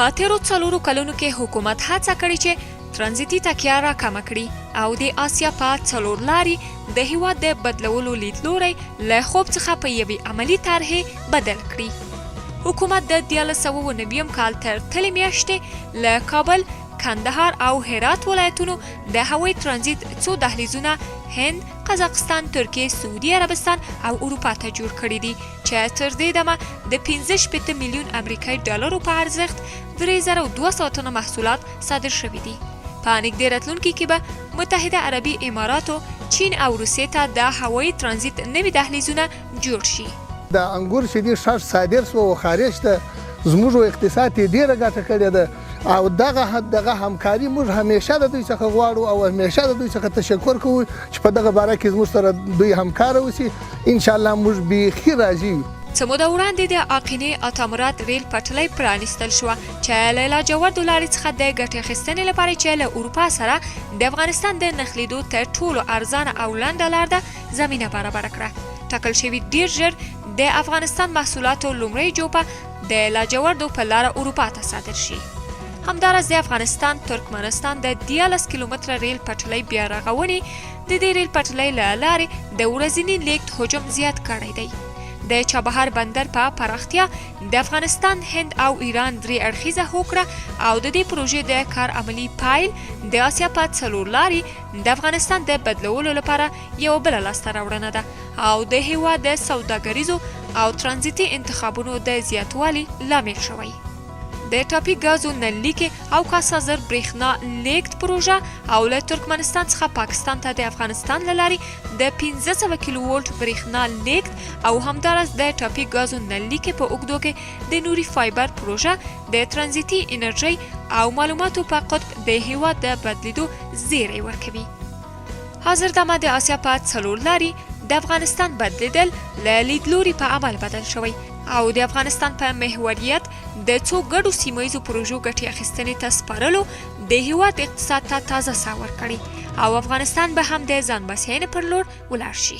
په تیرو 4 کلونو کې حکومت هڅه کړې چې ترانزیتي تکیه راکمه کړي او د آسیا په 4 لارې د هیواد د بدلولو لیدلوری له خوب څخه په یوې عملي طرحې بدل کړي. حکومت د 1990 کال تر تلې میاشتې له کابل، کندهار او هرات ولایتونو د هوایي ترانزیت څو دهلیزونه هند، قزاقستان، ترکیه، سعودي عربستان او اروپا ته جوړ کړي دي چې تر دې دمه د 15 میلیون امریکایي ډالرو په ارزښت 3200 تنه محصولات صادر شوي دي. په نږدې راتلونکي کې به متحده عربي اماراتو، چین او روسیې ته د هوایي ترانزیت نوي دهلیزونه جوړ شي. د انګور شیدې ښه صادر شو او خارج ته زموږ اقتصاد یې ډېره ګټه کړې ده او دغه همکاري موږ همیشه د دوی څخه غواړو او همیشه د دوی څخه تشکر کوو چې په دغه باره کې زموږ سره دوی همکاره اوسي. انشاءالله موږ بیخي راضي یو. څه موده وړاندې د آقینې اتامرات ریل پټلۍ پرانیستل شوه چې له لاجوردو لارې څخه د ګټې اخیستنې لپاره چې له اروپا سره د افغانستان د نښلېدو تر ټولو ارزانه او لنډه لار ده زمینه برابره کړه. ټاکل شوي ډېر ژر د افغانستان محصولاتو لومړۍ جوپه د لاجوردو په لاره اروپا ته صادر شي. همداراز د افغانستان ترکمنستان د 14 کیلومتره ریل پټلۍ بیا رغونې د دې ریل پټلۍ له لارې د ورځني لیږد حجم زیات کړی دی. د چابهار بندر په پراختیا د افغانستان، هند او ایران 3 اړخیزه هوکړه او د دې پروژې د کار عملي پایل د آسیا په 4 لارې د افغانستان د بدلولو لپاره یو بله لاسته راوړنه ده او د هیواد د سوداګریزو او ترانزیتي انتخابونو د زیاتوالي لامل شوی. د ټاپي ګازو نللیکې او کاسازر برېښنا لیږد پروژه او له ترکمنستان څخه پاکستان ته د افغانستان له لارې د 1500 کیلو وولټ برېښنا لیږد او همداراز د ټاپي ګازو نللیکې په اوږدو کې د نوري فایبر پروژه د ترانزیتي انرژۍ او معلوماتو په قطب د هیواد د بدلیدو زیری ورکوي. حاضر دمه د آسیا په 4 لارې د افغانستان بدلیدل له لیدلوري په عمل بدل شوی او د افغانستان په محوریت د څو ګډو سیمهییزو پروژو ګټې اخیستنې ته سپارلو د هیواد اقتصاد ته تازه ساه ورکړې او افغانستان به هم د ځان بسیاینې پر لور ولاړ شي.